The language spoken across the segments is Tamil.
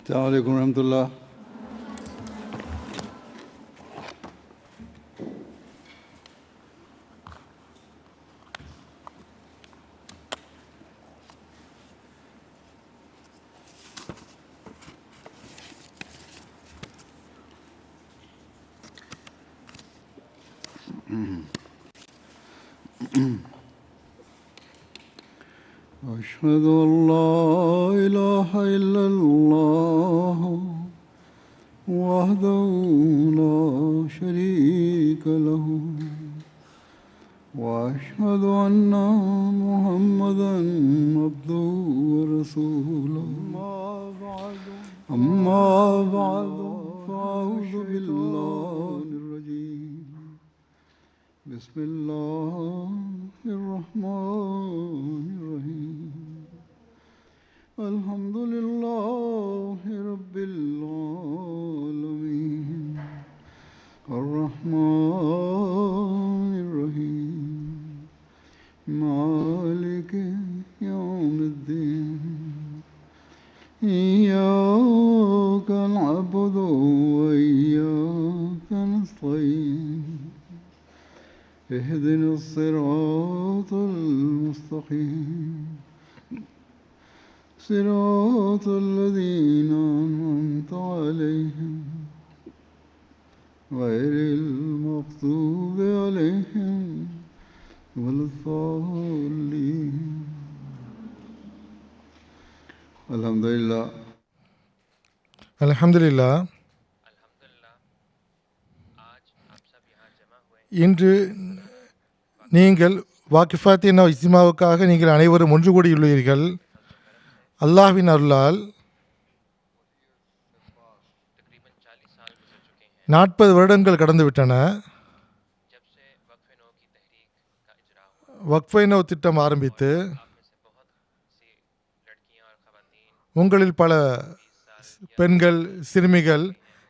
السلام عليكم ورحمة الله. أشهد أن لا إله إلا الله وحده لا شريك له وأشهد أن محمدا عبده ورسوله. أما بعد فأعوذ بالله الرجيم. بسم الله الرحمن الرحيم. الحمد لله رب العالمين الرحمن الرحيم مالك يوم الدين إياك نعبد وإياك نستعين اهدنا الصراط المستقيم صراط الذين أنعمت عليهم غير المغضوب عليهم ولا الضالين. الحمد لله. அல்ஹம்துலில்லாஹ். இன்று நீங்கள் வாக்கிஃபாத்தின் இஸ்மாவுக்காக நீங்கள் அனைவரும் ஒன்று கூடியுள்ளீர்கள். அல்லாஹ்வின் அருளால் 40 வருடங்கள் கடந்துவிட்டன. வக்ஃபே நோ திட்டம் ஆரம்பித்து உங்களில் பல பெண்கள் சிறுமிகள்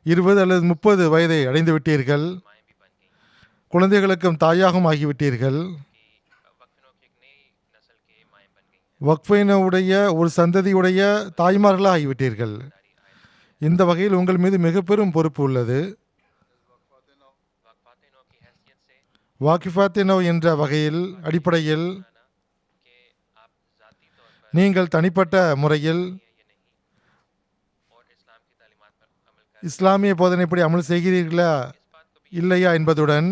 20 அல்லது 30 வயதை அடைந்து விட்டீர்கள். குழந்தைகளுக்கும் தாயாகவும் ஆகிவிட்டீர்கள். வக்ஃபைனுடைய ஒரு சந்ததியுடைய தாய்மார்களாக ஆகிவிட்டீர்கள். இந்த வகையில் உங்கள் மீது மிக பெரும் பொறுப்பு உள்ளது. வாக்கிஃபாத்தினோ என்ற வகையில் அடிப்படையில் நீங்கள் தனிப்பட்ட முறையில் இஸ்லாமிய போதனைப்படி அமல் செய்கிறீர்களா இல்லையா என்பதுடன்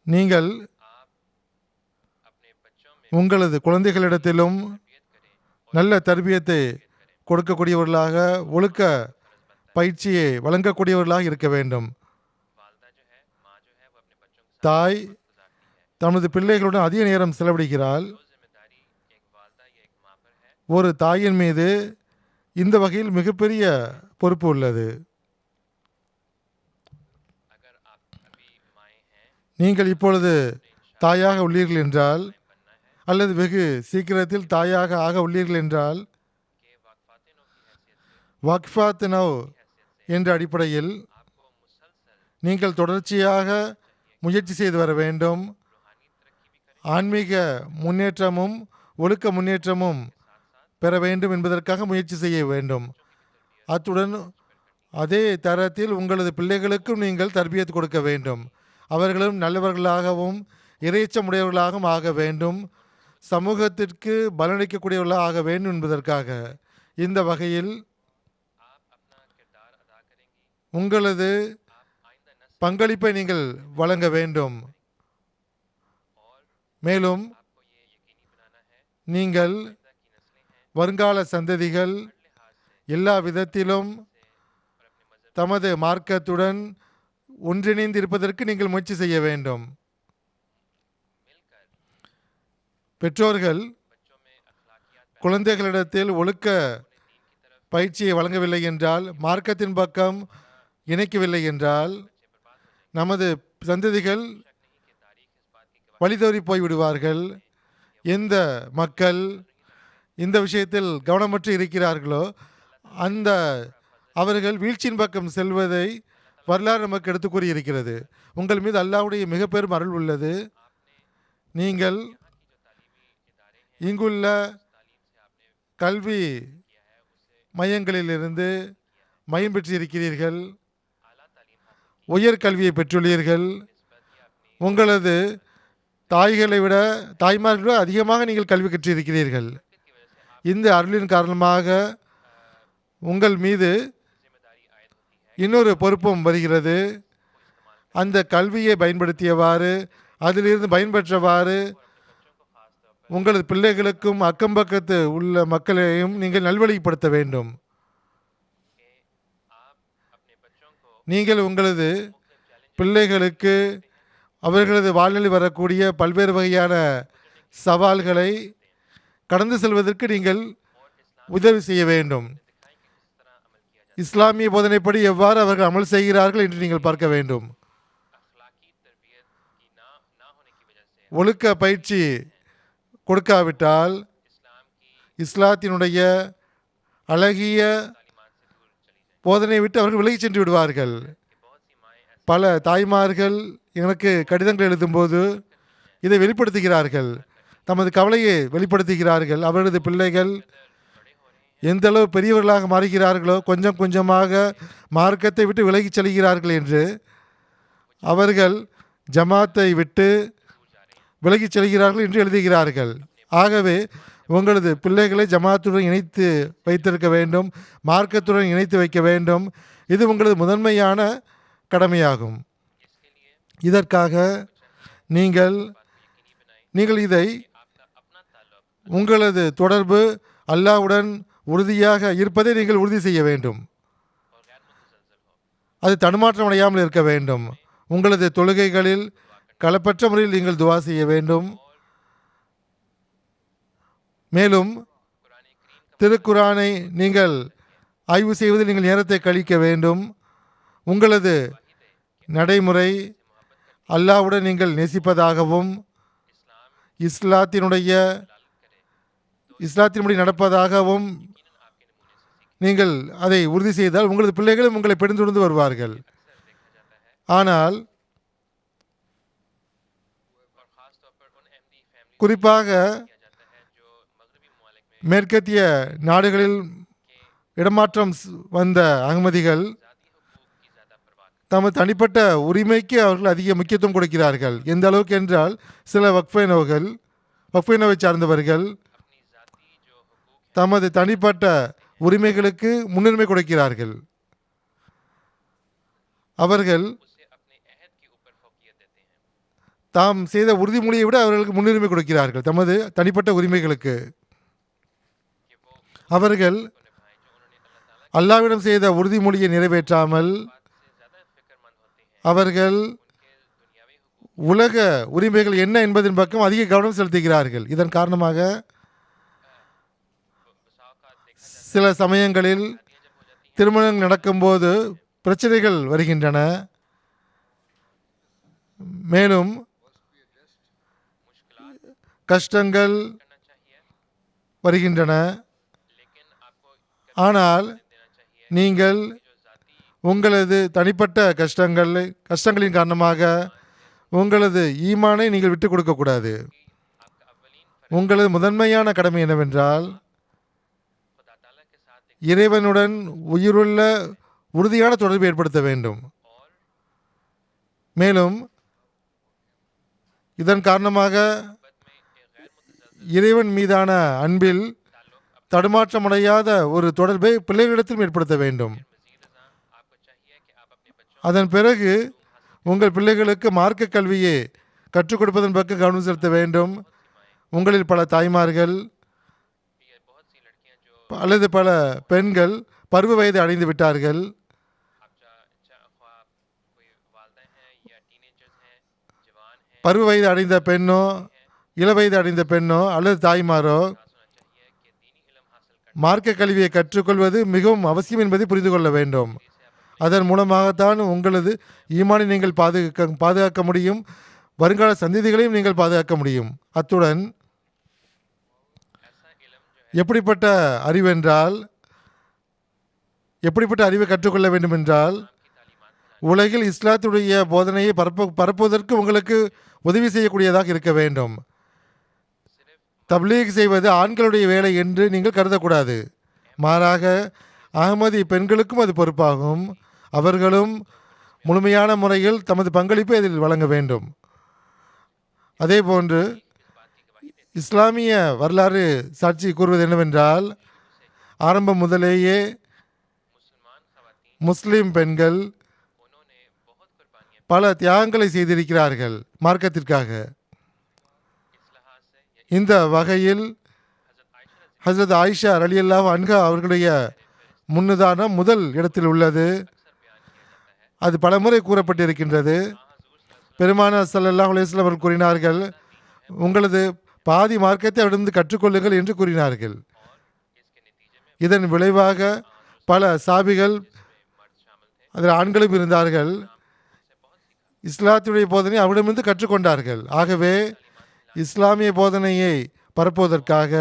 நீங்கள் உங்களது குழந்தைகளிடத்திலும் நல்ல தர்பியத்தை கொடுக்கக்கூடியவர்களாக, ஒழுக்க பயிற்சியை வழங்கக்கூடியவர்களாக இருக்க வேண்டும். தாய் தனது பிள்ளைகளுடன் அதிக நேரம் செலவிடுகிறாள். ஒரு தாயின் மீது இந்த வகையில் மிகப்பெரிய பொறுப்பு உள்ளது. நீங்கள் இப்பொழுது தாயாக உள்ளீர்கள் என்றால், அல்லது வெகு சீக்கிரத்தில் தாயாக ஆக உள்ளீர்கள் என்றால், வக்ஃபாத்தினோ என்ற அடிப்படையில் நீங்கள் தொடர்ச்சியாக முயற்சி செய்து வர வேண்டும். ஆன்மீக முன்னேற்றமும் ஒழுக்க முன்னேற்றமும் பெற வேண்டும் என்பதற்காக முயற்சி செய்ய வேண்டும். அத்துடன் அதே தரத்தில் உங்களது பிள்ளைகளுக்கும் நீங்கள் தர்பியத் கொடுக்க வேண்டும். அவர்களும் நல்லவர்களாகவும் இறைச்சமுடையவர்களாகவும் ஆக வேண்டும். சமூகத்திற்கு பலனளிக்கக்கூடியவர்களாக ஆக வேண்டும் என்பதற்காக இந்த வகையில் உங்களது பங்களிப்பை நீங்கள் வழங்க வேண்டும். மேலும் நீங்கள் வருங்கால சந்ததிகள் எல்லா விதத்திலும் தமது மார்க்கத்துடன் ஒன்றிணைந்து இருப்பதற்கு நீங்கள் முயற்சி செய்ய வேண்டும். பெற்றோர்கள் குழந்தைகளிடத்தில் ஒழுக்க பயிற்சியை வழங்கவில்லை என்றால், மார்க்கத்தின் பக்கம் இணைக்கவில்லை என்றால், நமது சந்ததிகள் வழிதவறி போய்விடுவார்கள். எந்த மக்கள் இந்த விஷயத்தில் கவனமற்று இருக்கிறார்களோ அந்த அவர்கள் வீழ்ச்சியின் பக்கம் செல்வதை வரலாறு நமக்கு எடுத்து கூறியிருக்கிறது. உங்கள் மீது அல்லாஹ்வுடைய மிக பெரும் அருள் உள்ளது. நீங்கள் இங்குள்ள கல்வி மையங்களிலிருந்து மையம் பெற்றிருக்கிறீர்கள், உயர் கல்வியை பெற்றுள்ளீர்கள். உங்களது தாய்களை விட தாய்மார்களை விட அதிகமாக நீங்கள் கல்வி கற்றிருக்கிறீர்கள். இந்த அருளின் காரணமாக உங்கள் மீது இன்னொரு பொறுப்பும் வருகிறது. அந்த கல்வியை பயன்படுத்தியவாறு, அதிலிருந்து பயன்பெற்றவாறு உங்களது பிள்ளைகளுக்கும் அக்கம்பக்கத்து உள்ள மக்களையும் நீங்கள் நல்வழிப்படுத்த வேண்டும். நீங்கள் உங்களது பிள்ளைகளுக்கு அவர்களது வாழ்நிலை வரக்கூடிய பல்வேறு வகையான சவால்களை கடந்து செல்வதற்கு நீங்கள் உதவி செய்ய வேண்டும். இஸ்லாமிய போதனைப்படி எவ்வாறு அவர்கள் அமல் செய்கிறார்கள் என்று நீங்கள் பார்க்க வேண்டும். ஒழுக்க பயிற்சி கொடுக்காவிட்டால் இஸ்லாத்தினுடைய அழகிய போதனை விட்டு அவர்கள் விலகி சென்று விடுவார்கள். பல தாய்மார்கள் எனக்கு கடிதங்கள் எழுதும்போது இதை வெளிப்படுத்துகிறார்கள், தமது கவலையை வெளிப்படுத்துகிறார்கள். அவர்களது பிள்ளைகள் எந்த அளவு பெரியவர்களாக மாறுகிறார்களோ கொஞ்சம் கொஞ்சமாக மார்க்கத்தை விட்டு விலகிச் செல்கிறார்கள் என்று, அவர்கள் ஜமாத்தை விட்டு விலகிச் செல்கிறார்கள் என்று எழுதுகிறார்கள். ஆகவே உங்களது பிள்ளைகளை ஜமாத்துடன் இணைத்து வைத்திருக்க வேண்டும், மார்க்கத்துடன் இணைத்து வைக்க வேண்டும். இது உங்களது முதன்மையான கடமையாகும். இதற்காக நீங்கள் இதை உங்களது தொடர்பு அல்லாஹ்வுடன் உறுதியாக இருப்பதை நீங்கள் உறுதி செய்ய வேண்டும். அது தடுமாற்றம் அடையாமல் இருக்க வேண்டும். உங்களது தொழுகைகளில் களப்பற்ற முறையில் நீங்கள் துவா செய்ய வேண்டும். மேலும் திருக்குரானை நீங்கள் ஆய்வு செய்வதில் நீங்கள் நேரத்தை கழிக்க வேண்டும். உங்களது நடைமுறை அல்லாஹ்வுடன் நீங்கள் நேசிப்பதாகவும் இஸ்லாத்தின்படி நடப்பதாகவும் நீங்கள் அதை உறுதி செய்தால் உங்களது பிள்ளைகளும் உங்களை பின்தொடர்ந்து வருவார்கள். ஆனால் குறிப்பாக மேற்கத்திய நாடுகளில் இடமாற்றம் வந்த அகமதிகள் தமது தனிப்பட்ட உரிமைக்கு அவர்கள் அதிக முக்கியத்துவம் கொடுக்கிறார்கள். எந்த அளவுக்கு என்றால் சில வக்ஃபைனோவை சார்ந்தவர்கள் தமது தனிப்பட்ட உரிமைகளுக்கு முன்னுரிமை கொடுக்கிறார்கள். அவர்கள் தாம் செய்த உறுதிமொழியை விட அவர்களுக்கு முன்னுரிமை கொடுக்கிறார்கள் தமது தனிப்பட்ட உரிமைகளுக்கு. அவர்கள் அல்லாஹ்விடம் செய்த உறுதிமொழியை நிறைவேற்றாமல் அவர்கள் உலக உரிமைகள் என்ன என்பதன் பக்கம் அதிக கவனம் செலுத்துகிறார்கள். இதன் காரணமாக சில சமயங்களில் திருமணம் நடக்கும்போது பிரச்சனைகள் வருகின்றன. மேலும் கஷ்டங்கள் வருகின்றன. ஆனால் நீங்கள் உங்களது தனிப்பட்ட கஷ்டங்களின் காரணமாக உங்களது ஈமானை நீங்கள் விட்டுக் கொடுக்கக்கூடாது. உங்களது முதன்மையான கடமை என்னவென்றால் இறைவனுடன் உயிருள்ள உறுதியான தொடர்பு ஏற்படுத்த வேண்டும். மேலும் இதன் காரணமாக இறைவன் மீதான அன்பில் தடுமாற்றமடையாத ஒரு தொடர்பை பிள்ளைகளிடத்திலும் ஏற்படுத்த வேண்டும். அதன் பிறகு உங்கள் பிள்ளைகளுக்கு மார்க்க கல்வியை கற்றுக் கொடுப்பதன் பக்கம் கவனம் செலுத்த வேண்டும். உங்களில் பல தாய்மார்கள் அல்லது பல பெண்கள் பருவ வயதை அடைந்து விட்டார்கள். பருவ வயது அடைந்த பெண்ணோ இளவயது அடைந்த பெண்ணோ அல்லது தாய்மாரோ மார்க்க கல்வியை கற்றுக்கொள்வது மிகவும் அவசியம் என்பதை புரிந்து கொள்ள வேண்டும். அதன் மூலமாகத்தான் உங்களது ஈமானை நீங்கள் பாதுகாக்க முடியும், வருங்கால சந்ததிகளையும் நீங்கள் பாதுகாக்க முடியும். அத்துடன் எப்படிப்பட்ட அறிவை கற்றுக்கொள்ள வேண்டும் என்றால் உலகில் இஸ்லாத்துடைய போதனையை பரப்புவதற்கு உங்களுக்கு உதவி செய்யக்கூடியதாக இருக்க வேண்டும். தப்லீக் செய்வது ஆண்களுடைய வேலை என்று நீங்கள் கருதக்கூடாது. மாறாக அகமதி பெண்களுக்கும் அது பொறுப்பாகும். அவர்களும் முழுமையான முறையில் தமது பங்களிப்பை அதில் வழங்க வேண்டும். அதே போன்று இஸ்லாமிய வரலாறு சாட்சி கூறுவது என்னவென்றால், ஆரம்பம் முதலேயே முஸ்லிம் பெண்கள் பல தியாகங்களை செய்திருக்கிறார்கள் மார்க்கத்திற்காக. இந்த வகையில் ஹசரத் ஆயிஷா ரலியல்லாஹு அன்ஹா அவர்களுடைய முன்னுதாரணம் முதல் இடத்தில் உள்ளது. அது பலமுறை கூறப்பட்டிருக்கின்றது. பெருமானார் ஸல்லல்லாஹு அலைஹி வஸல்லம் அவர்கள் கூறினார்கள், உங்களது பாதி மார்க்கத்தை அவரிடமிருந்து கற்றுக்கொள்ளுங்கள் என்று கூறினார்கள். இதன் விளைவாக பல சாபிகள், அதில் ஆண்களும் இருந்தார்கள், இஸ்லாத்துடைய போதனை அவரிடமிருந்து கற்றுக்கொண்டார்கள். ஆகவே இஸ்லாமிய போதனையை பரப்புவதற்காக,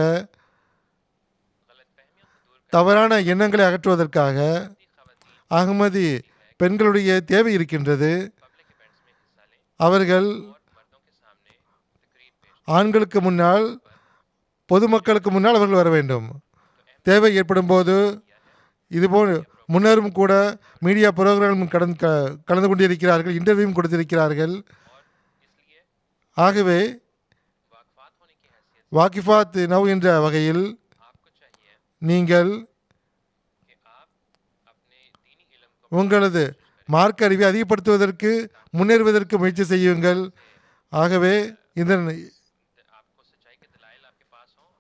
தவறான எண்ணங்களை அகற்றுவதற்காக அகமதி பெண்களுடைய தேவை இருக்கின்றது. அவர்கள் ஆண்களுக்கு முன்னால், பொதுமக்களுக்கு முன்னால் அவர்கள் வர வேண்டும். தேவை ஏற்படும் போது இதுபோல் முன்னரும் கூட மீடியா புரோகிராம் கலந்து கொண்டிருக்கிறார்கள், இன்டர்வியூவும் கொடுத்திருக்கிறார்கள். ஆகவே வாக்கிஃபாத் நவ் என்ற வகையில் நீங்கள் உங்களது மார்க்க அறிவை அதிகப்படுத்துவதற்கு, முன்னேறுவதற்கு முயற்சி செய்யுங்கள். ஆகவே இதன்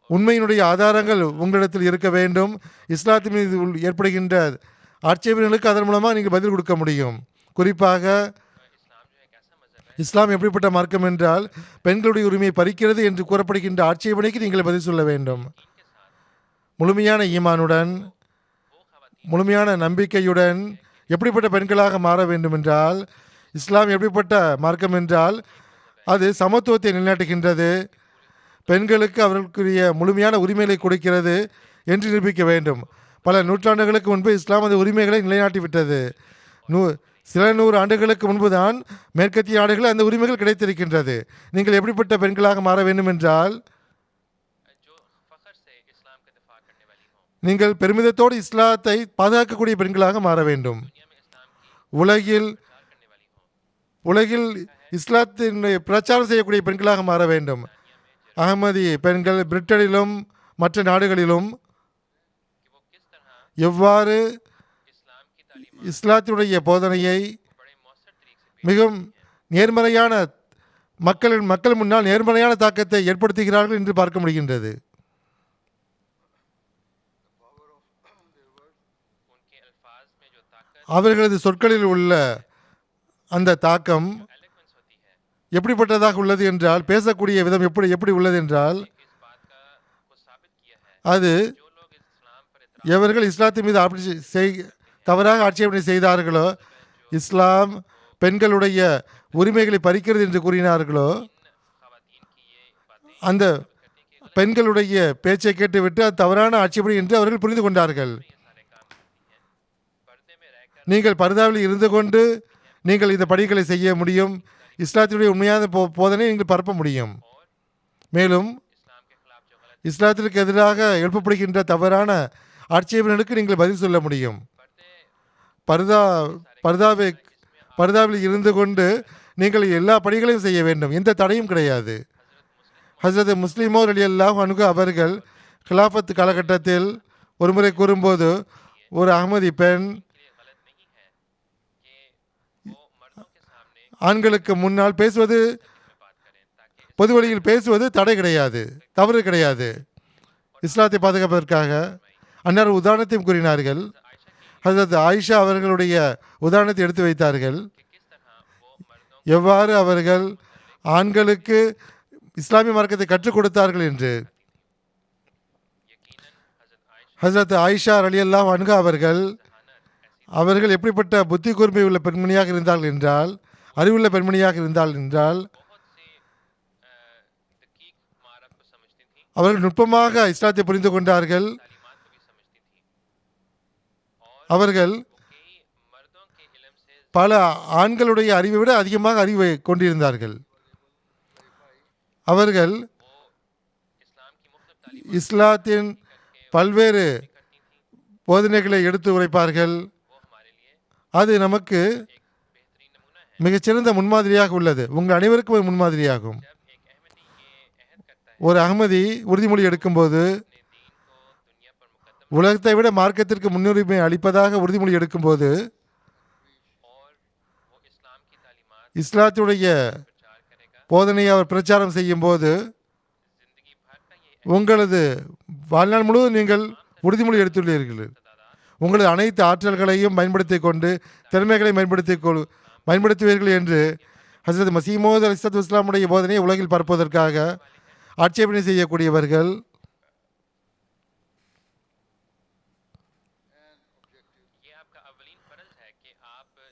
உண்மையினுடைய ஆதாரங்கள் உங்களிடத்தில் இருக்க வேண்டும். இஸ்லாத்தின் மீது ஏற்படுகின்ற ஆட்சேபனைகளுக்கு அதன் மூலமாக நீங்கள் பதில் கொடுக்க முடியும். குறிப்பாக இஸ்லாம் எப்படிப்பட்ட மார்க்கம் என்றால், பெண்களுடைய உரிமையை பறிக்கிறது என்று கூறப்படுகின்ற ஆட்சேபனைக்கு நீங்கள் பதில் சொல்ல வேண்டும். முழுமையான ஈமானுடன், முழுமையான நம்பிக்கையுடன் எப்படிப்பட்ட பெண்களாக மாற வேண்டும் என்றால், இஸ்லாம் எப்படிப்பட்ட மார்க்கம் என்றால் அது சமத்துவத்தை நிலைநாட்டுகின்றது, பெண்களுக்கு அவர்களுக்குரிய முழுமையான உரிமைகளை கொடுக்கிறது என்று நிரூபிக்க வேண்டும். பல நூற்றாண்டுகளுக்கு முன்பு இஸ்லாம் அந்த உரிமைகளை நிலைநாட்டிவிட்டது. சில 100 ஆண்டுகளுக்கு முன்பு தான் மேற்கத்திய நாடுகளில் அந்த உரிமைகள் கிடைத்திருக்கின்றது. நீங்கள் எப்படிப்பட்ட பெண்களாக மாற வேண்டும் என்றால், நீங்கள் பெருமிதத்தோடு இஸ்லாத்தை பாதுகாக்கக்கூடிய பெண்களாக மாற வேண்டும். உலகில் இஸ்லாத்தினுடைய பிரச்சாரம் செய்யக்கூடிய பெண்களாக மாற வேண்டும். அகமதி பெண்கள் பிரிட்டனிலும் மற்ற நாடுகளிலும் எவ்வாறு இஸ்லாத்தினுடைய போதனையை மிகவும் நேர்மறையான மக்கள் முன்னால் நேர்மறையான தாக்கத்தை ஏற்படுத்துகிறார்கள் என்று பார்க்க முடிகின்றது. அவர்களது சொற்களில் உள்ள அந்த தாக்கம் எப்படிப்பட்டதாக உள்ளது என்றால், பேசக்கூடிய விதம் எப்படி உள்ளது என்றால், அது எவர்கள் இஸ்லாத்தின் மீது தவறாக ஆட்சேபனை செய்தார்களோ, இஸ்லாம் பெண்களுடைய உரிமைகளை பறிக்கிறது என்று கூறினார்களோ, அந்த பெண்களுடைய பேச்சை கேட்டுவிட்டு அது தவறான ஆட்சேபனை என்று அவர்கள் புரிந்து கொண்டார்கள். நீங்கள் பர்தாவில் இருந்து கொண்டு நீங்கள் இந்த பணிகளை செய்ய முடியும். இஸ்லாத்தினுடைய உண்மையான போதனை நீங்கள் பரப்ப முடியும். மேலும் இஸ்லாத்திற்கு எதிராக எழுப்பப்படுகின்ற தவறான ஆட்சேபனைகளுக்கு நீங்கள் பதில் சொல்ல முடியும். பர்தாவில் இருந்து கொண்டு நீங்கள் எல்லா பணிகளையும் செய்ய வேண்டும், எந்த தடையும் கிடையாது. ஹசரத் முஸ்லிமோ ரலியல்லாஹு அன்ஹு அவர்கள் கிலாஃபத் காலகட்டத்தில் ஒருமுறை கூறும்போது, ஒரு அகமதி பெண் ஆண்களுக்கு முன்னால் பேசுவது, பொது வழியில் பேசுவது தடை கிடையாது, தவறு கிடையாது. இஸ்லாத்தை பாதுகாப்பதற்காக அன்னார் உதாரணத்தையும் கூறினார்கள். ஹசரத் ஆயிஷா அவர்களுடைய உதாரணத்தை எடுத்து வைத்தார்கள். எவ்வாறு அவர்கள் ஆண்களுக்கு இஸ்லாமிய மார்க்கத்தை கற்றுக் கொடுத்தார்கள் என்று. ஹசரத் ஆயிஷா ரலியல்லாஹு அன்ஹா அவர்கள் எப்படிப்பட்ட புத்தி கூர்மை உள்ள பெண்மணியாக இருந்தார்கள் என்றால், அறிவுள்ள பெண்மணியாக இருந்தால் அவர்கள் நுட்பமாக இஸ்லாத்தை புரிந்து கொண்டார்கள். அவர்கள் பல ஆண்களுடைய அறிவை விட அதிகமாக அறிவை கொண்டிருந்தார்கள். அவர்கள் இஸ்லாத்தின் பல்வேறு போதனைகளை எடுத்து உரைப்பார்கள். அது நமக்கு மிகச்சிறந்த முன்மாதிரியாக உள்ளது. உங்கள் அனைவருக்கும் ஒரு முன்மாதிரியாகும். ஒரு அகமதி உறுதிமொழி எடுக்கும்போது உலகத்தை விட மார்க்கத்திற்கு முன்னுரிமை அளிப்பதாக உறுதிமொழி எடுக்கும்போது இஸ்லாத்துடைய போதனையை அவர் பிரச்சாரம் செய்யும் போது உங்களது வாழ்நாள் முழுவதும் நீங்கள் உறுதிமொழி எடுத்துள்ளீர்கள். உங்களது அனைத்து ஆற்றல்களையும் பயன்படுத்தி கொண்டு திறமைகளை பயன்படுத்துவீர்கள் என்று ஹசரத் மசீமோத் அலிஸ்லாத்து இஸ்லாமுடைய போதனையை உலகில் பரப்புவதற்காக ஆட்சேபனை செய்யக்கூடியவர்கள்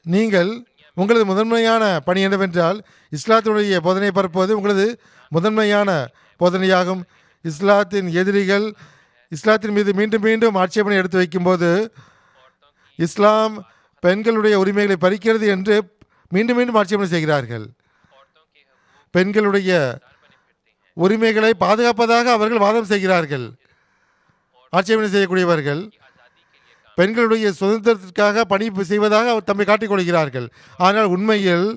நீங்கள் உங்களது முதன்மையான பணி என்னவென்றால் இஸ்லாத்தினுடைய போதனையை பரப்புவது உங்களது முதன்மையான போதனையாகும். இஸ்லாத்தின் எதிரிகள் இஸ்லாத்தின் மீது மீண்டும் மீண்டும் ஆட்சேபனை எடுத்து வைக்கும்போது இஸ்லாம் பெண்களுடைய உரிமைகளை பறிக்கிறது என்று மீண்டும் மீண்டும் ஆட்சேபனை செய்கிறார்கள். பெண்களுடைய உரிமைகளை பாதுகாப்பதாக அவர்கள் வாதம் செய்கிறார்கள். ஆட்சேபனை செய்யக்கூடியவர்கள் பெண்களுடைய சுதந்திரத்திற்காக பணி செய்வதாக அவர் தம்மை காட்டிக் கொள்கிறார்கள். ஆனால் உண்மையில்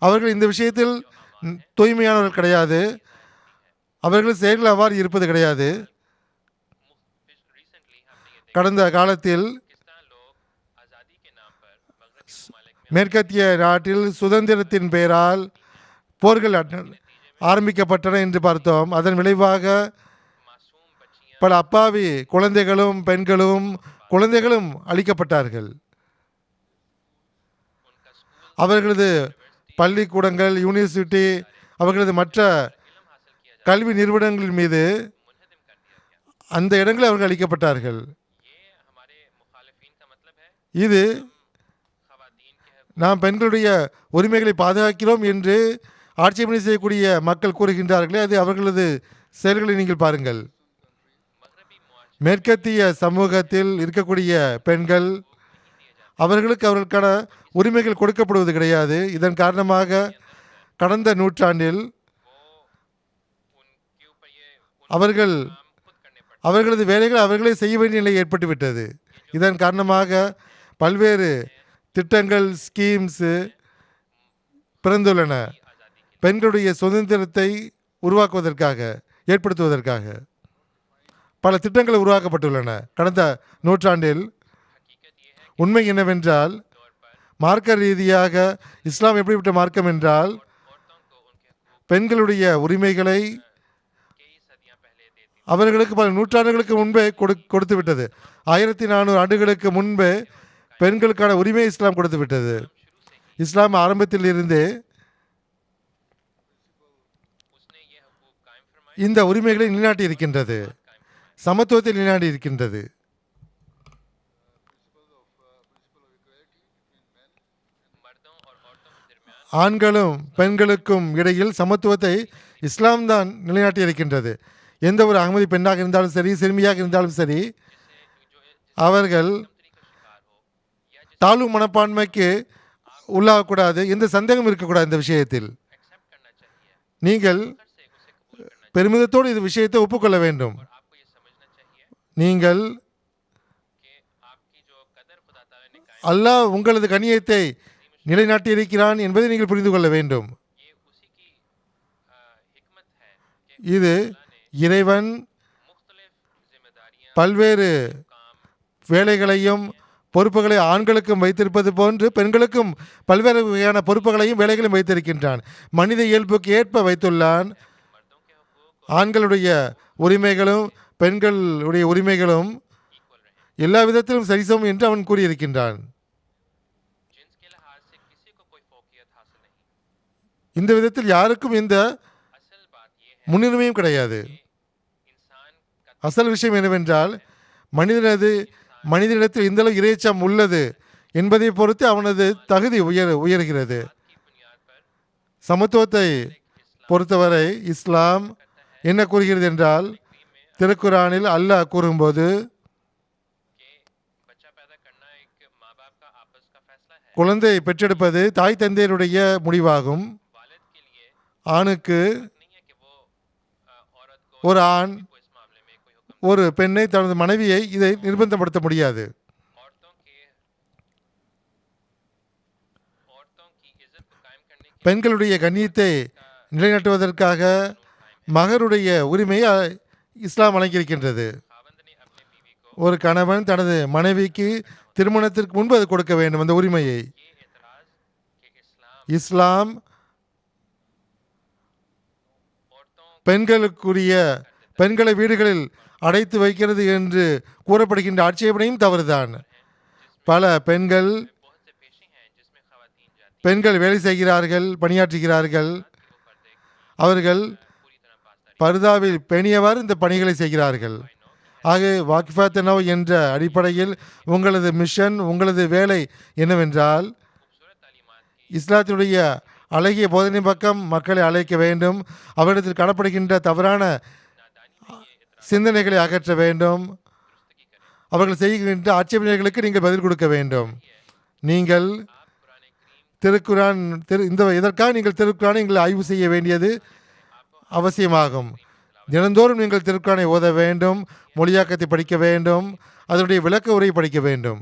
அவர்கள் இந்த விஷயத்தில் தூய்மையானவர்கள் கிடையாது. அவர்கள் செயல்கள் அவ்வாறு இருப்பது கிடையாது. கடந்த காலத்தில் மேற்கத்திய நாட்டில் சுதந்திரத்தின் பெயரால் போர்கள் ஆரம்பிக்கப்பட்டன என்று பார்த்தோம். அதன் விளைவாக பல அப்பாவி குழந்தைகளும் அழிக்கப்பட்டார்கள். அவர்களது பள்ளிக்கூடங்கள், யூனிவர்சிட்டி, அவர்களது மற்ற கல்வி நிறுவனங்களின் மீது அந்த இடங்களில் அவர்கள் அளிக்கப்பட்டார்கள். இது நாம் பெண்களுடைய உரிமைகளை பாதுகாக்கிறோம் என்று ஆட்சேபனை செய்யக்கூடிய மக்கள் கூறுகின்றார்களே, அது அவர்களது செயல்களை நீங்கள் பாருங்கள். மேற்கத்திய சமூகத்தில் இருக்கக்கூடிய பெண்கள் அவர்களுக்கான உரிமைகள் கொடுக்கப்படுவது கிடையாது. இதன் காரணமாக கடந்த நூற்றாண்டில் அவர்களது வேலைகள் அவர்களே செய்ய வேண்டிய நிலை ஏற்பட்டுவிட்டது. இதன் காரணமாக பல்வேறு திட்டங்கள், ஸ்கீம்ஸ் பிறந்துள்ளன. பெண்களுடைய சுதந்திரத்தை ஏற்படுத்துவதற்காக பல திட்டங்கள் உருவாக்கப்பட்டுள்ளன. கடந்த நூற்றாண்டில் உண்மை என்னவென்றால் மார்க்க ரீதியாக இஸ்லாம் எப்படிப்பட்ட மார்க்கம் என்றால் பெண்களுடைய உரிமைகளை அவர்களுக்கு பல நூற்றாண்டுகளுக்கு முன்பே கொடுத்து விட்டது. 1400 ஆண்டுகளுக்கு முன்பே பெண்களுக்கான உரிமை இஸ்லாம் கொடுத்து விட்டது. இஸ்லாம் ஆரம்பத்தில் இருந்தே இந்த உரிமைகளை நிலைநாட்டி இருக்கின்றது, சமத்துவத்தை நிலைநாட்டி இருக்கின்றது. ஆண்களும் பெண்களுக்கும் இடையில் சமத்துவத்தை இஸ்லாம் தான் நிலைநாட்டி இருக்கின்றது. எந்த ஒரு அகமதி பெண்ணாக இருந்தாலும் சரி, சிறுமியாக இருந்தாலும் சரி, அவர்கள் தாழ்வு மனப்பான்மைக்கு உள்ளாகக்கூடாது. எந்த சந்தேகம் இருக்கக்கூடாது. இந்த விஷயத்தில் நீங்கள் பெருமிதத்தோடு இந்த விஷயத்தை ஒப்புக்கொள்ள வேண்டும். நீங்கள் அல்லாஹ் உங்களது கண்ணியத்தை நிலைநாட்டி இருக்கிறான் என்பதை நீங்கள் புரிந்து கொள்ள வேண்டும். இது இறைவன் பல்வேறு வேலைகளையும் பொறுப்புகளை ஆண்களுக்கும் வைத்திருப்பது போன்று பெண்களுக்கும் பல்வேறு வகையான பொறுப்புகளையும் வேலைகளையும் வைத்திருக்கின்றான். மனித இயல்புக்கு ஏற்ப வைத்துள்ளான். ஆண்களுடைய உரிமைகளும் பெண்களுடைய உரிமைகளும் எல்லா விதத்திலும் சரிசமம் என்று அவன் கூறியிருக்கின்றான். இந்த விதத்தில் யாருக்கும் எந்த முன்னுரிமையும் கிடையாது. அசல் விஷயம் என்னவென்றால் மனிதனிடத்தில் இந்த அளவு இறைச்சம் உள்ளது என்பதை பொறுத்து அவனது தகுதி உயர்கிறது. சமத்துவத்தை பொறுத்தவரை இஸ்லாம் என்ன கூறுகிறது என்றால், திருக்குரானில் அல்லாஹ் கூறும்போது குழந்தை பெற்றெடுப்பது தாய் தந்தையருடைய முடிவாகும். ஆணுக்கு ஒரு ஆண் ஒரு பெண்ணை தனது மனைவியை இதை நிர்பந்தப்படுத்த முடியாது. பெண்களுடைய கண்ணியத்தை நிலைநாட்டுவதற்காக மகருடைய உரிமையை இஸ்லாம் வழங்கியிருக்கின்றது. ஒரு கணவன் தனது மனைவிக்கு திருமணத்திற்கு முன்பு அது கொடுக்க வேண்டும். அந்த உரிமையை இஸ்லாம் பெண்களை வீடுகளில் அடைத்து வைக்கிறது என்று கூறப்படுகின்ற ஆட்சேபனையும் தவறுதான். பல பெண்கள் வேலை செய்கிறார்கள், பணியாற்றுகிறார்கள். அவர்கள் பர்தாவில் பேணியவாறு இந்த பணிகளை செய்கிறார்கள். ஆக வாக்கிஃபாத் நவ் என்ற அடிப்படையில் உங்களது மிஷன், உங்களது வேலை என்னவென்றால் இஸ்லாத்தினுடைய அழகிய போதனை பக்கம் மக்களை அழைக்க வேண்டும். அவரிடத்தில் காணப்படுகின்ற தவறான சிந்தனைகளை அகற்ற வேண்டும். அவர்கள் செய்கின்ற ஆட்சேபனைகளுக்கு நீங்கள் பதில் கொடுக்க வேண்டும். நீங்கள் திருக்குரான் இதற்காக நீங்கள் திருக்குரானை நீங்கள் ஆய்வு செய்ய வேண்டியது அவசியமாகும். தினந்தோறும் நீங்கள் திருக்குரானை ஓத வேண்டும், மொழியாக்கத்தை படிக்க வேண்டும், அதனுடைய விளக்க உரையை படிக்க வேண்டும்.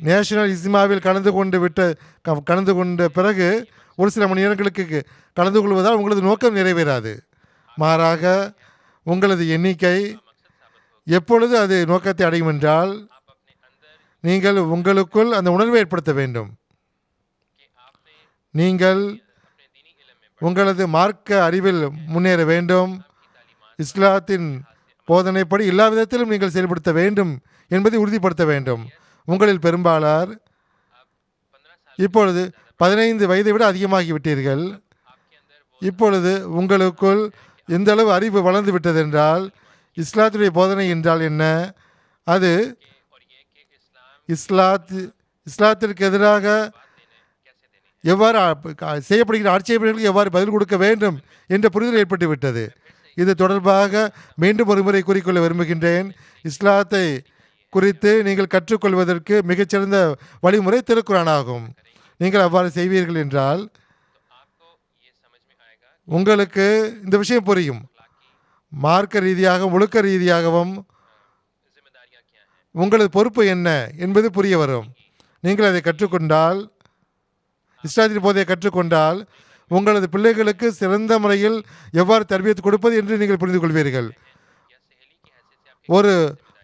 நேஷனல் இஸ்மாவில் கலந்து கொண்ட பிறகு ஒரு சில மணி நேரங்களுக்கு கலந்து கொள்வதால் உங்களது நோக்கம் நிறைவேறாது. மாறாக உங்களது எண்ணிக்கை எப்பொழுது அது நோக்கத்தை அடையும் என்றால் நீங்கள் உங்களுக்குள் அந்த உணர்வை ஏற்படுத்த வேண்டும். நீங்கள் உங்களது மார்க்க அறிவில் முன்னேற வேண்டும். இஸ்லாத்தின் போதனைப்படி எல்லா விதத்திலும் நீங்கள் செயல்படுத்த வேண்டும் என்பதை உறுதிப்படுத்த வேண்டும். உங்களில் பெரும்பாலார் இப்பொழுது 15 வயதை விட அதிகமாகிவிட்டீர்கள். இப்பொழுது உங்களுக்குள் எந்த அளவு அறிவு வளர்ந்து விட்டது என்றால் இஸ்லாத்துடைய போதனை என்றால் என்ன, அது இஸ்லாத்திற்கு எதிராக எவ்வாறு செய்யப்படுகிற ஆட்சேபனைகளுக்கு எவ்வாறு பதில் கொடுக்க வேண்டும் என்ற புரிதல் ஏற்பட்டுவிட்டது. இது தொடர்பாக மீண்டும் ஒரு முறை கூறிக்கொள்ள விரும்புகின்றேன். இஸ்லாத்தை குறித்து நீங்கள் கற்றுக்கொள்வதற்கு மிகச்சிறந்த வழிமுறை திருக்குரான் ஆகும். நீங்கள் அவ்வாறு செய்வீர்கள் என்றால் உங்களுக்கு இந்த விஷயம் புரியும். மார்க்க ரீதியாகவும் ஒழுக்க ரீதியாகவும் உங்களது பொறுப்பு என்ன என்பது புரிய வரும். நீங்கள் அதை கற்றுக்கொண்டால், இஸ்லாத்தின் போதை கற்றுக்கொண்டால் உங்களது பிள்ளைகளுக்கு சிறந்த முறையில் எவ்வாறு தர்பியத் கொடுப்பது என்று நீங்கள் புரிந்து கொள்வீர்கள்.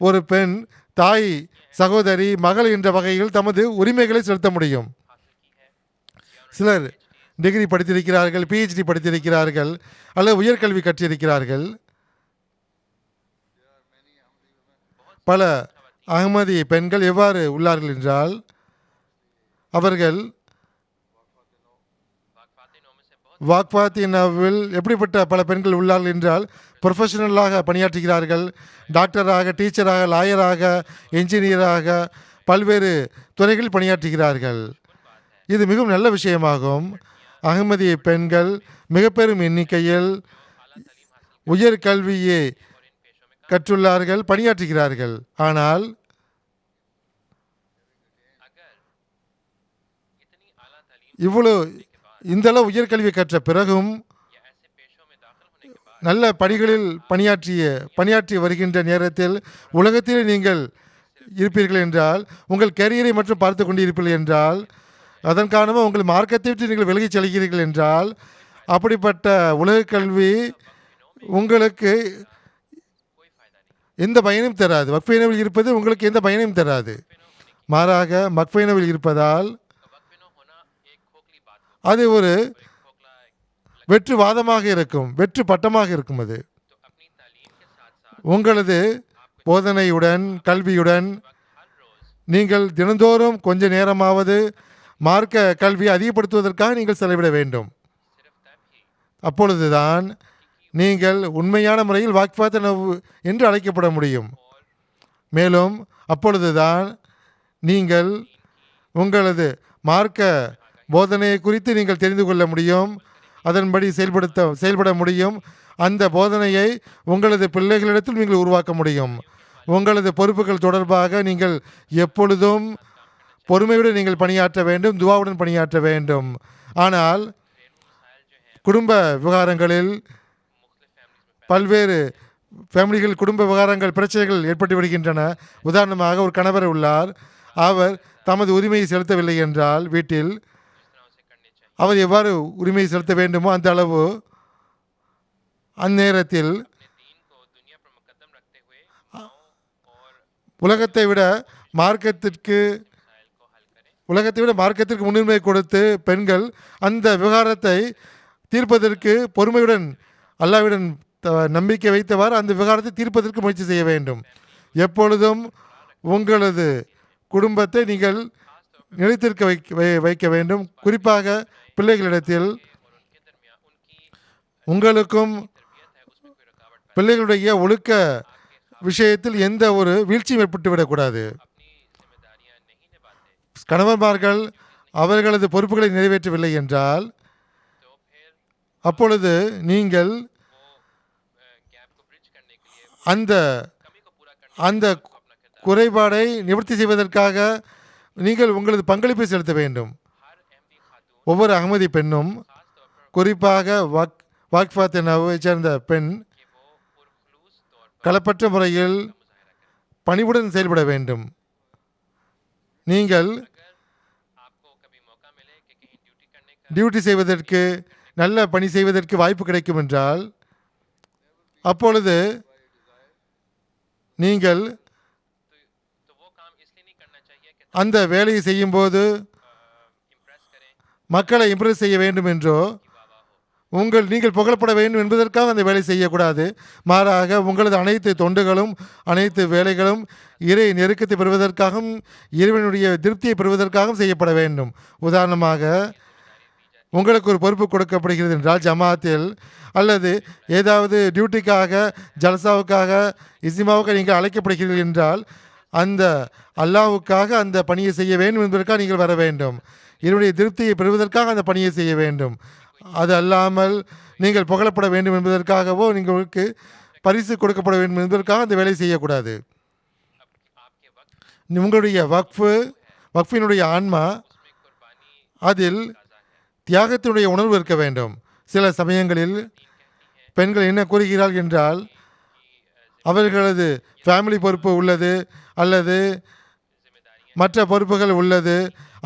ஒரு பெண் தாய், சகோதரி, மகள் என்ற வகையில் தமது உரிமைகளை செலுத்த முடியும். சிலர் டிகிரி படித்திருக்கிறார்கள், PhD படித்திருக்கிறார்கள், அல்லது உயர்கல்வி கற்றிருக்கிறார்கள். பல அகமதி பெண்கள் எவ்வாறு உள்ளார்கள் என்றால் அவர்கள் வாக்பாத்தினாவில் எப்படிப்பட்ட பல பெண்கள் உள்ளார்கள் என்றால் ப்ரொஃபஷனலாக பணியாற்றுகிறார்கள். டாக்டராக, டீச்சராக, லாயராக, என்ஜினியராக பல்வேறு துறைகளில் பணியாற்றுகிறார்கள். இது மிகவும் நல்ல விஷயமாகும். அகமதிய பெண்கள் மிக பெரும் எண்ணிக்கையில் உயர் கல்வியை கற்றுள்ளார்கள், பணியாற்றுகிறார்கள். ஆனால் இந்த அளவு உயர்கல்வி கற்ற பிறகும் நல்ல பணிகளில் பணியாற்றி வருகின்ற நேரத்தில் உலகத்திலே நீங்கள் இருப்பீர்கள் என்றால், உங்கள் கேரியரை மட்டும் பார்த்து கொண்டு இருப்பீர்கள் என்றால், அதன் காரணமாக உங்கள் மார்க்கத்தை விட்டு நீங்கள் விலகிச் செல்கிறீர்கள் என்றால், அப்படிப்பட்ட உலக கல்வி உங்களுக்கு எந்த பயனும் தராது. வக்ஃபைனவில் இருப்பது உங்களுக்கு எந்த பயனும் தராது. மாறாக மக்ஃபைனவில் இருப்பதால் அது ஒரு வெற்று வாதமாக இருக்கும், வெற்று பட்டமாக இருக்கும். அது உங்களது போதனையுடன், கல்வியுடன் நீங்கள் தினந்தோறும் கொஞ்ச நேரமாவது மார்க்க கல்வியை அதிகப்படுத்துவதற்காக நீங்கள் செலவிட வேண்டும். அப்பொழுதுதான் நீங்கள் உண்மையான முறையில் வாக்ஃபாத் என்று அழைக்கப்பட முடியும். மேலும் அப்பொழுதுதான் நீங்கள் உங்களது மார்க்க போதனையை குறித்து நீங்கள் தெரிந்து கொள்ள முடியும், அதன்படி செயல்பட முடியும். அந்த போதனையை உங்களது பிள்ளைகளிடத்தில் நீங்கள் உருவாக்க முடியும். உங்களது பொறுப்புகள் தொடர்பாக நீங்கள் எப்பொழுதும் பொறுமையுடன் நீங்கள் பணியாற்ற வேண்டும், துவாவுடன் பணியாற்ற வேண்டும். ஆனால் குடும்ப விவகாரங்களில் பல்வேறு ஃபேமிலிகள் குடும்ப விவகாரங்கள் பிரச்சனைகள் ஏற்பட்டு விடுகின்றன. உதாரணமாக ஒரு கணவர் உள்ளார், அவர் தமது உரிமையை செலுத்தவில்லை என்றால் வீட்டில் அவர் எவ்வாறு உரிமையை செலுத்த வேண்டுமோ அந்த அளவு அந்நேரத்தில் உலகத்தை விட மார்க்கத்திற்கு முன்னுரிமை கொடுத்து பெண்கள் அந்த விவகாரத்தை தீர்ப்பதற்கு பொறுமையுடன் அல்லாஹ்விடம் நம்பிக்கை வைத்தவாறு அந்த விவகாரத்தை தீர்ப்பதற்கு முயற்சி செய்ய வேண்டும். எப்பொழுதும் உங்களது குடும்பத்தை நீங்கள் நிலைத்திருக்க வைக்க வேண்டும். குறிப்பாக பிள்ளைகளிடத்தில் உங்களுக்கும் பிள்ளைகளுடைய ஒழுக்க விஷயத்தில் எந்த ஒரு வீழ்ச்சியும் ஏற்பட்டுவிடக்கூடாது. கணவன்மார்கள் அவர்களது பொறுப்புகளை நிறைவேற்றவில்லை என்றால் அப்பொழுது நீங்கள் அந்த அந்த குறைபாடை நிவர்த்தி செய்வதற்காக நீங்கள் உங்களது பங்களிப்பை செலுத்த வேண்டும். ஒவ்வொரு அகமதி பெண்ணும், குறிப்பாக வாக்ஃபாத் என்னவை சேர்ந்த பெண், களப்பற்ற முறையில் பணிவுடன் செயல்பட வேண்டும். நீங்கள் டியூட்டி செய்வதற்கு, நல்ல பணி செய்வதற்கு வாய்ப்பு கிடைக்கும் என்றால் அப்பொழுது நீங்கள் அந்த வேலையை செய்யும்போது மக்களை இம்ப்ரெஸ் செய்ய வேண்டும் என்றோ நீங்கள் புகழப்பட வேண்டும் என்பதற்காக அந்த வேலை செய்யக்கூடாது. மாறாக உங்களது அனைத்து தொண்டுகளும் அனைத்து வேலைகளும் இறை நெருக்கத்தை பெறுவதற்காகவும் இறைவனுடைய திருப்தியை பெறுவதற்காகவும் செய்யப்பட வேண்டும். உதாரணமாக உங்களுக்கு ஒரு பொறுப்பு கொடுக்கப்படுகிறது என்றால் ஜமாத்தில் அல்லது ஏதாவது டியூட்டிக்காக, ஜல்சாவுக்காக, இஸ்மாவுக்காக நீங்கள் அழைக்கப்படுகிறீர்கள் என்றால் அந்த அல்லாஹ்வுக்காக அந்த பணியை செய்ய வேண்டும் என்பதற்காக நீங்கள் வர வேண்டும். இறைவனுடைய திருப்தியை பெறுவதற்காக அந்த பணியை செய்ய வேண்டும். அது அல்லாமல் நீங்கள் புகழப்பட வேண்டும் என்பதற்காகவோ உங்களுக்கு பரிசு கொடுக்கப்பட வேண்டும் என்பதற்காக அந்த வேலையை செய்யக்கூடாது. உங்களுடைய வக்ஃபினுடைய ஆன்மா அதில் தியாகத்தினுடைய உணர்வு இருக்க வேண்டும். சில சமயங்களில் பெண்கள் என்ன கூறுகிறார்கள் என்றால் அவர்களது ஃபேமிலி பொறுப்பு உள்ளது அல்லது மற்ற பொறுப்புகள் உள்ளது,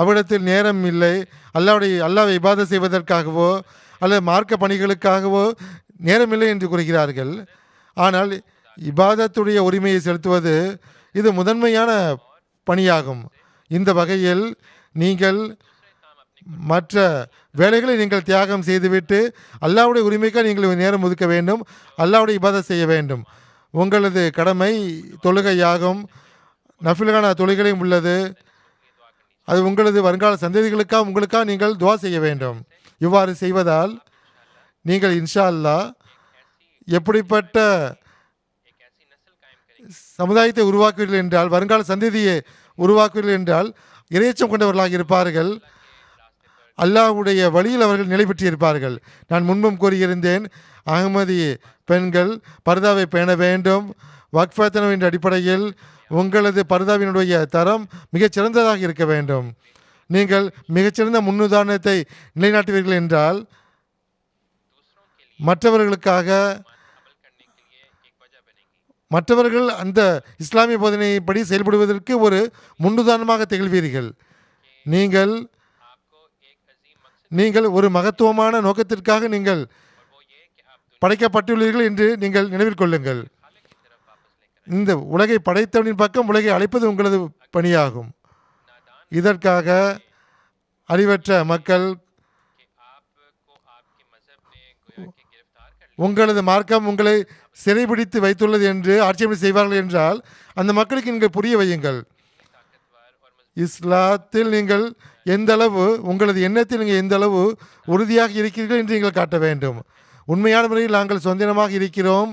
அவரிடத்தில் நேரம் இல்லை, அல்லாஹ்வை இபாதத் செய்வதற்காகவோ அல்லது மார்க்க பணிகளுக்காகவோ நேரம் இல்லை என்று கூறுகிறார்கள். ஆனால் இபாதத்துடைய உரிமையை செலுத்துவது இது முதன்மையான பணியாகும். இந்த வகையில் நீங்கள் மற்ற வேலைகளை நீங்கள் தியாகம் செய்துவிட்டு அல்லாஹ்வுடைய உரிமைக்காக நீங்கள் நேரம் ஒதுக்க வேண்டும், அல்லாஹ்வுடைய இபாதத் செய்ய வேண்டும். உங்களது கடமை தொழுகையாகும், நஃபிலான தொழுகையும் உள்ளது. அது உங்களது வருங்கால சந்ததிகளுக்காக உங்களுக்காக நீங்கள் துவா செய்ய வேண்டும். இவ்வாறு செய்வதால் நீங்கள் இன்ஷா அல்லாஹ் எப்படிப்பட்ட சமுதாயத்தை உருவாக்குவீர்கள் என்றால், வருங்கால சந்ததியை உருவாக்குவீர்கள் என்றால் இறையச்சம் கொண்டவர்களாக இருப்பார்கள். அல்லாஹ்வுடைய வழியில் அவர்கள் நிலை பெற்றிருப்பார்கள். நான் முன்பும் கூறியிருந்தேன், அகமதி பெண்கள் பர்தாவை பேண வேண்டும். வக்ஃபத்தனவு என்ற அடிப்படையில் உங்களது பர்தாவினுடைய தரம் மிகச்சிறந்ததாக இருக்க வேண்டும். நீங்கள் மிகச்சிறந்த முன்னுதாரணத்தை நிலைநாட்டுவீர்கள் என்றால் மற்றவர்கள் அந்த இஸ்லாமிய போதனைப்படி செயல்படுவதற்கு ஒரு முன்னுதாரணமாக திகழ்வீர்கள். நீங்கள் ஒரு மகத்துவமான நோக்கத்திற்காக நீங்கள் படைக்கப்பட்டுள்ளீர்கள் என்று நீங்கள் நினைவில் கொள்ளுங்கள். இந்த உலகை படைத்தவனின் பக்கம் உலகை அழைப்பது உங்களது பணியாகும். இதற்காக அறிவற்ற மக்கள் உங்களது மார்க்கம் உங்களை சிறைபிடித்து வைத்துள்ளது என்று ஆட்சேபனை செய்வார்கள் என்றால் அந்த மக்களுக்கு நீங்கள் புரிய வையுங்கள். இஸ்லாத்தில் நீங்கள் எந்த அளவு, உங்களது எண்ணத்தில் நீங்கள் எந்த அளவு உறுதியாக இருக்கிறீர்கள் என்று நீங்கள் காட்ட வேண்டும். உண்மையான முறையில் நாங்கள் சுதந்திரமாக இருக்கிறோம்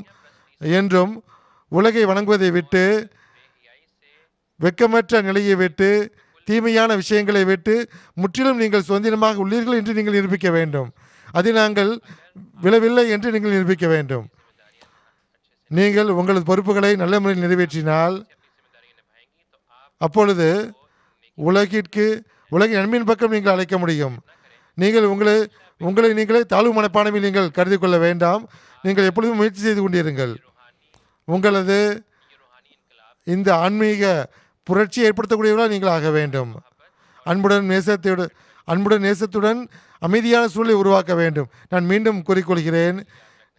என்றும் உலகை வணங்குவதை விட்டு, வெட்கமற்ற நிலையை விட்டு, தீமையான விஷயங்களை விட்டு முற்றிலும் நீங்கள் சுதந்திரமாக உள்ளீர்கள் என்று நீங்கள் நிரூபிக்க வேண்டும். அதை நாங்கள் விழவில்லை என்று நீங்கள் நிரூபிக்க வேண்டும். நீங்கள் உங்களது பொறுப்புகளை நல்ல முறையில் நிறைவேற்றினால் அப்பொழுது உலகின் நன்மையின் பக்கம் நீங்கள் அழைக்க முடியும். நீங்கள் உங்களை நீங்களே தாழ்வு மனப்பான்மையில் நீங்கள் கருதி கொள்ள வேண்டாம். நீங்கள் எப்பொழுதும் முயற்சி செய்து கொண்டிருங்கள். உங்களது இந்த ஆன்மீக புரட்சி ஏற்படுத்தக்கூடியவர்களாக நீங்கள் ஆக வேண்டும். அன்புடன் நேசத்துடன் அமைதியான சூழலை உருவாக்க வேண்டும். நான் மீண்டும் கூறிக்கொள்கிறேன்,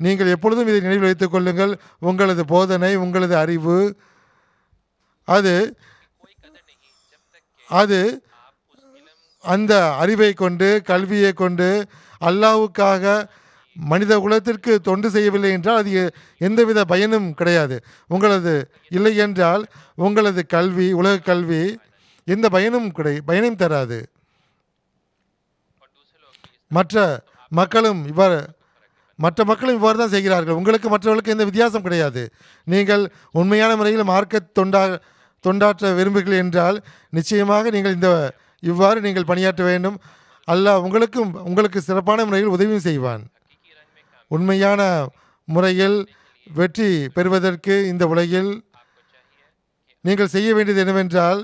நீங்கள் எப்பொழுதும் இதை நினைவில் வைத்துக் கொள்ளுங்கள். உங்களது போதனை, உங்களது அறிவு, அது அந்த அறிவை கொண்டு, கல்வியை கொண்டு அல்லாஹ்வுக்காக மனித குலத்திற்கு தொண்டு செய்யவில்லை என்றால் அது எந்தவித பயனும் கிடையாது. உங்களது இல்லை என்றால் உங்களது கல்வி, உலக கல்வி எந்த பயனும் தராது. மற்ற மக்களும் இவ்வாறு தான் செய்கிறார்கள். உங்களுக்கு மற்றவர்களுக்கு எந்த வித்தியாசம் கிடையாது. நீங்கள் உண்மையான முறையில் மார்க்க தொண்டாற்ற விரும்புகிறீர்கள் என்றால் நிச்சயமாக நீங்கள் இவ்வாறு நீங்கள் பணியாற்ற வேண்டும். அல்லாஹ் உங்களுக்கு சிறப்பான முறையில் உதவியும் செய்வான். உண்மையான முறையில் வெற்றி பெறுவதற்கு இந்த உலகில் நீங்கள் செய்ய வேண்டியது என்னவென்றால்,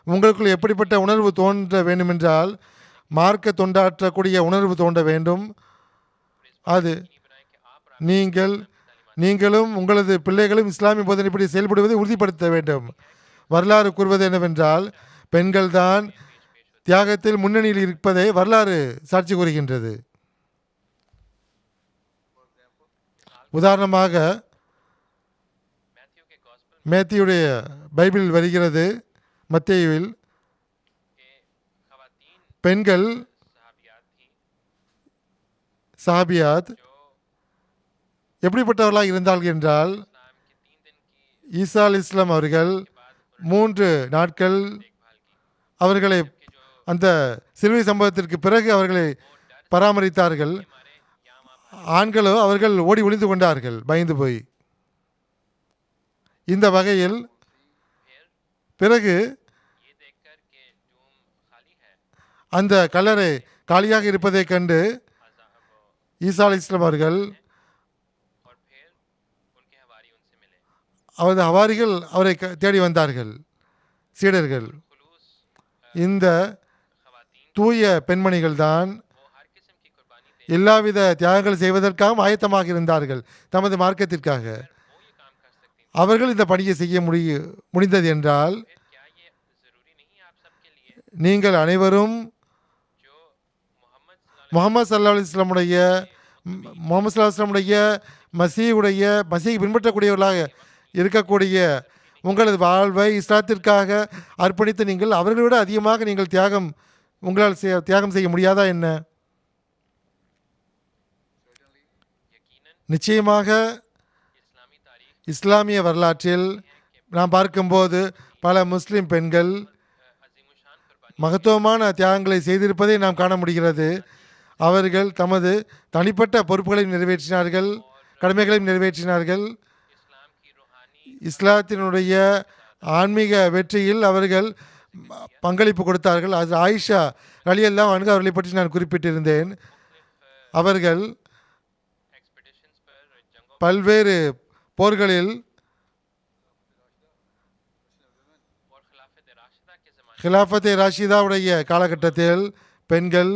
உங்களுக்குள் எப்படிப்பட்ட உணர்வு தோன்ற வேண்டுமென்றால் மார்க்க தொண்டாற்றக்கூடிய உணர்வு தோன்ற வேண்டும். அது நீங்களும் உங்களது பிள்ளைகளும் இஸ்லாமிய போதனைப்படி செயல்படுவதை உறுதிப்படுத்த வேண்டும். வரலாறு கூறுவது என்னவென்றால், பெண்கள் தான் தியாகத்தில் முன்னணியில் இருப்பதை வரலாறு சாட்சி கூறுகின்றது. உதாரணமாக மேத்தியுடைய பைபிளில் வருகிறது, மத்தேயுவில் பெண்கள் சஹாபியாத் எப்படிப்பட்டவர்களாக இருந்தார்கள் என்றால், ஈசா அலி இஸ்லாம் அவர்கள் 3 நாட்கள் அவர்களை அந்த சிலுவை சம்பவத்திற்கு பிறகு அவர்களை பராமரித்தார்கள். ஆண்களோ அவர்கள் ஓடி ஒளிந்து கொண்டார்கள் பயந்து போய். இந்த வகையில் பிறகு அந்த கல்லறை காலியாக இருப்பதைக் கண்டு ஈசா அலி இஸ்லாம் அவர்கள் அவரது ஹவாரிகள் அவரை தேடி வந்தார்கள், சீடர்கள். இந்த தூய பெண்மணிகள் தான் எல்லாவித தியாகங்கள் செய்வதற்காகவும் ஆயத்தமாக இருந்தார்கள் தமது மார்க்கத்திற்காக. அவர்கள் இந்த பணியை செய்ய முடிந்தது என்றால் நீங்கள் அனைவரும் முகமது ஸல்லல்லாஹு அலைஹி வஸல்லமுடைய மசீஹ் பின்பற்றக்கூடியவர்களாக இருக்கக்கூடிய உங்களது வாழ்வை இஸ்லாத்திற்காக அர்ப்பணித்து நீங்கள் அவர்களை விட அதிகமாக நீங்கள் உங்களால் தியாகம் செய்ய முடியாதா என்ன? நிச்சயமாக இஸ்லாமிய வரலாற்றில் நாம் பார்க்கும்போது பல முஸ்லிம் பெண்கள் மகத்துவமான தியாகங்களை செய்திருப்பதை நாம் காண முடிகிறது. அவர்கள் தமது தனிப்பட்ட பொறுப்புகளையும் நிறைவேற்றினார்கள், கடமைகளையும் நிறைவேற்றினார்கள். இஸ்லாத்தினுடைய ஆன்மீக வெற்றியில் அவர்கள் பங்களிப்பு கொடுத்தார்கள். அது ஆயிஷா ரலியல்லாஹு அன்ஹா அவர்களை பற்றி நான் குறிப்பிட்டிருந்தேன். அவர்கள் பல்வேறு போர்களில் ஹிலாஃபத்தே ராஷிதாவுடைய காலகட்டத்தில் பெண்கள்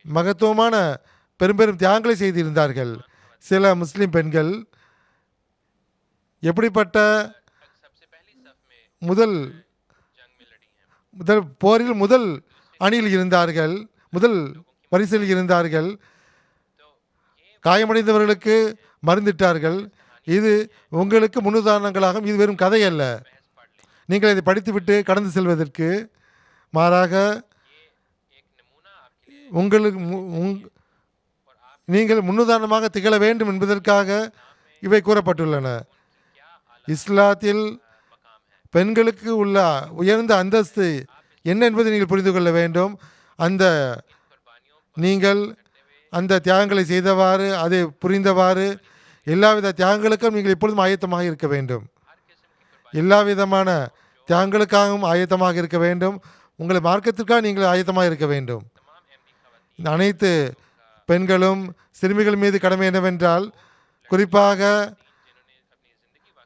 மகத்துவமான பெரும் தியாகங்களை செய்திருந்தார்கள். சில முஸ்லிம் பெண்கள் எப்படிப்பட்ட முதல் போரில் முதல் அணியில் இருந்தார்கள், முதல் பரிசில் இருந்தார்கள். காயமடைந்தவர்களுக்கு மருந்திட்டார்கள். இது உங்களுக்கு முன்னுதாரணங்களாகும். இது வெறும் கதை அல்ல, நீங்கள் இதை படித்துவிட்டு கடந்து செல்வதற்கு. மாறாக நீங்கள் முன்னுதாரணமாக திகழ வேண்டும் என்பதற்காக இவை கூறப்பட்டுள்ளன. இஸ்லாத்தில் பெண்களுக்கு உள்ள உயர்ந்த அந்தஸ்து என்ன என்பதை நீங்கள் புரிந்து கொள்ள வேண்டும். நீங்கள் அந்த தியாகங்களை செய்தவாறு, அதை புரிந்தவாறு எல்லாவித தியாகங்களுக்கும் நீங்கள் எப்பொழுதும் ஆயத்தமாக இருக்க வேண்டும். எல்லா விதமான தியாகங்களுக்காகவும் ஆயத்தமாக இருக்க வேண்டும். உங்களை மார்க்கத்திற்காக நீங்கள் ஆயத்தமாக இருக்க வேண்டும். இந்த அனைத்து பெண்களும் சிறுமிகள் மீது கடமை என்னவென்றால், குறிப்பாக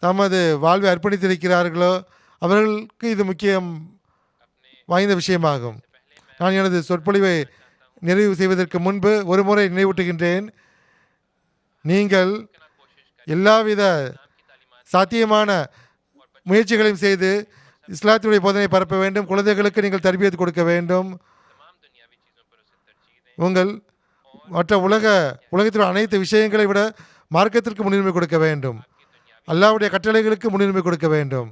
தமது வாழ்வை அர்ப்பணித்திருக்கிறார்களோ அவர்களுக்கு இது முக்கியம் வாய்ந்த விஷயமாகும். நான் எனது சொற்பொழிவை நிறைவு செய்வதற்கு முன்பு ஒரு முறை நினைவூட்டுகின்றேன். நீங்கள் எல்லாவித சாத்தியமான முயற்சிகளையும் செய்து இஸ்லாத்தினுடைய போதனை பரப்ப வேண்டும். குழந்தைகளுக்கு நீங்கள் தர்பியத் கொடுக்க வேண்டும். உங்கள் மற்ற உலகத்தில் அனைத்து விஷயங்களை விட மார்க்கத்திற்கு முன்னுரிமை கொடுக்க வேண்டும். அல்லாஹ்வுடைய கட்டளைகளுக்கு முன்னுரிமை கொடுக்க வேண்டும்.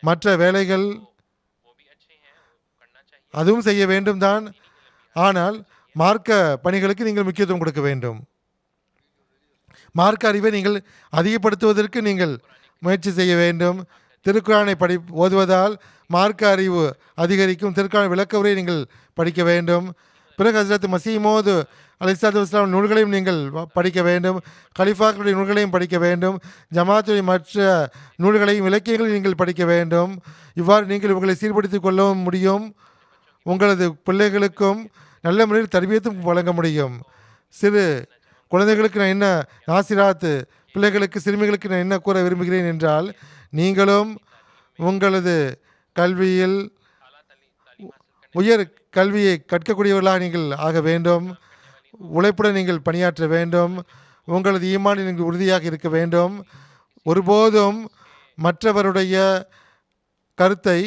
மற்ற வேலைகள் அதுவும் செய்ய வேண்டும் தான், ஆனால் மார்க்க பணிகளுக்கு நீங்கள் முக்கியத்துவம் கொடுக்க வேண்டும். மார்க்க அறிவை நீங்கள் அதிகப்படுத்துவதற்கு நீங்கள் முயற்சி செய்ய வேண்டும். திருக்குரானை ஓதுவதால் மார்க்க அறிவு அதிகரிக்கும். திருக்குரான் விளக்க உரையை நீங்கள் படிக்க வேண்டும். பிறகு ஹஸ்ரத் மசீமோது அலைஹிஸ்ஸலாத்து வஸ்ஸலாம் நூல்களையும் நீங்கள் படிக்க வேண்டும். கலிஃபாக்களுடைய நூல்களையும் படிக்க வேண்டும். ஜமாத்துடைய மற்ற நூல்களையும் இலக்கியங்களையும் நீங்கள் படிக்க வேண்டும். இவ்வாறு நீங்கள் உங்களை சீர்படுத்திக் கொள்ளவும் முடியும். உங்களது பிள்ளைகளுக்கும் நல்ல முறையில் தர்பியத்தும் வழங்க முடியும். சிறு குழந்தைகளுக்கு நான் என்ன நாசிராத்து, பிள்ளைகளுக்கு சிறுமிகளுக்கு நான் என்ன கூற விரும்புகிறேன் என்றால், நீங்களும் உங்களது கல்வியில் உயர் கல்வியை கற்கக்கூடியவர்களாக நீங்கள் ஆக வேண்டும். உழைப்புடன் நீங்கள் பணியாற்ற வேண்டும். உங்களது ஈமானில் நீங்கள் உறுதியாக இருக்க வேண்டும். ஒருபோதும் மற்றவருடைய கருத்தை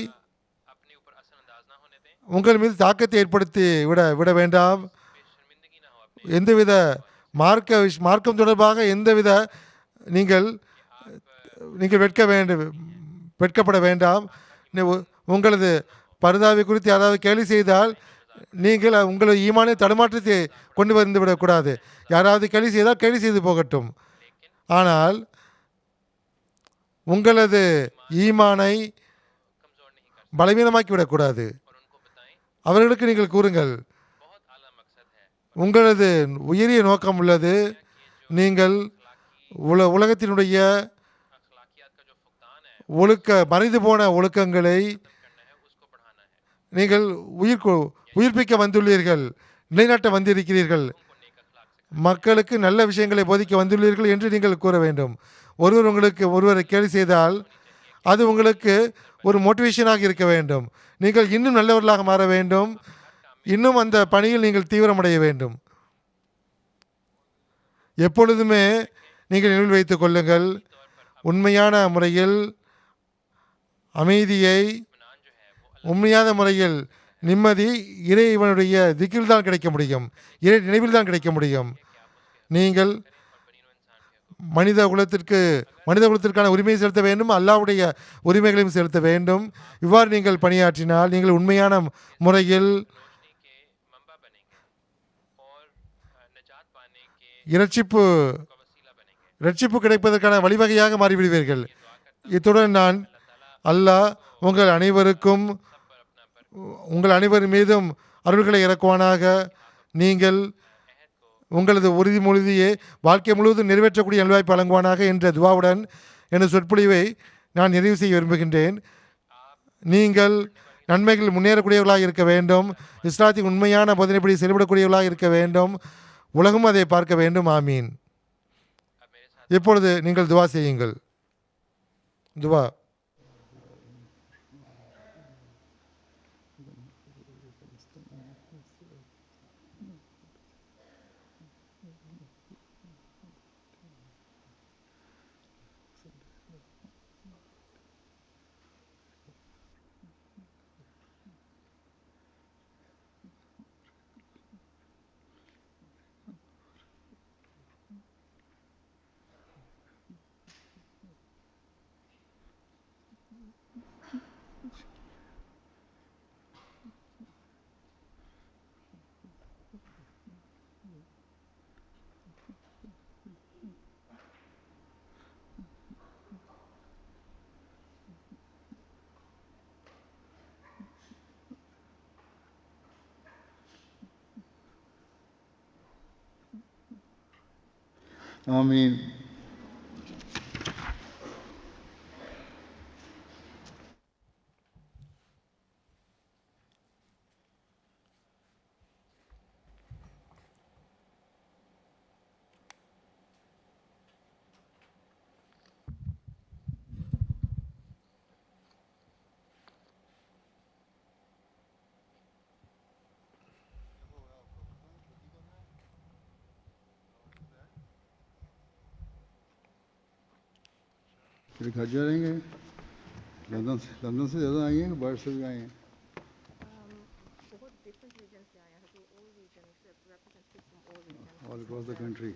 உங்கள் மீது தாக்கத்தை ஏற்படுத்தி விட வேண்டாம். எந்தவித மார்க்கம் தொடர்பாக எந்தவித நீங்கள் வெட்கப்பட வேண்டாம். உங்களது பர்தாவை குறித்து யாராவது கேலி செய்தால் நீங்கள் உங்களது ஈமானை தடுமாற்றத்தை கொண்டு வந்து விடக்கூடாது. யாராவது கேலி செய்தால் கேலி செய்து போகட்டும், ஆனால் உங்களது ஈமானை பலவீனமாக்கி விடக்கூடாது. அவர்களுக்கு நீங்கள் கூறுங்கள், உங்களது உயரிய நோக்கம் உள்ளது. நீங்கள் உலகத்தினுடைய மறைந்து போன ஒழுக்கங்களை நீங்கள் உயிர்ப்பிக்க வந்துள்ளீர்கள், நிலைநாட்ட வந்திருக்கிறீர்கள், மக்களுக்கு நல்ல விஷயங்களை போதிக்க வந்துள்ளீர்கள் என்று நீங்கள் கூற வேண்டும். ஒருவரை கேலி செய்தால் அது உங்களுக்கு ஒரு மோட்டிவேஷனாக இருக்க வேண்டும். நீங்கள் இன்னும் நல்லவர்களாக மாற வேண்டும். இன்னும் அந்த பணியில் நீங்கள் தீவிரமடைய வேண்டும். எப்பொழுதுமே நீங்கள் நினைவில் வைத்துக் கொள்ளுங்கள், உண்மையான முறையில் அமைதியை, உண்மையான முறையில் நிம்மதி இறைவனுடைய திக்கில் தான் கிடைக்க முடியும், இறை நினைவில் தான் கிடைக்க முடியும். நீங்கள் மனித குலத்திற்கான உரிமையை செலுத்த வேண்டும், அல்லாஹ்வுடைய உரிமைகளையும் செலுத்த வேண்டும். இவ்வாறு நீங்கள் பணியாற்றினால் நீங்கள் உண்மையான முறையில் இரட்சிப்பு கிடைப்பதற்கான வழிவகையாக மாறிவிடுவீர்கள். இத்துடன் நான் அல்லாஹ் உங்கள் அனைவர் மீதும் அருள்களை இறக்குவானாக. நீங்கள் உங்களது உறுதிமொழியை வாழ்க்கை முழுவதும் நிறைவேற்றக்கூடிய நல்வாய்ப்பு வழங்குவானாக என்ற துவாவுடன் எனது சொற்பொழிவை நான் நிறைவு செய்ய விரும்புகின்றேன். நீங்கள் நன்மைகள் முன்னேறக்கூடியவர்களாக இருக்க வேண்டும். இஸ்லாத்தின் உண்மையான போதனைப்படி செயல்படக்கூடியவர்களாக இருக்க வேண்டும். உலகம் அதை பார்க்க வேண்டும். ஆமீன். இப்பொழுது நீங்கள் துவா செய்யுங்கள். துவா. ஆமீன். फिर घर जा रहेंगे लंदन से ज़्यादा आई हैं कि बाहर से भी आई हैं बहुत डिफरेंट रीजन से आया है तो all region representative from all regions all across the country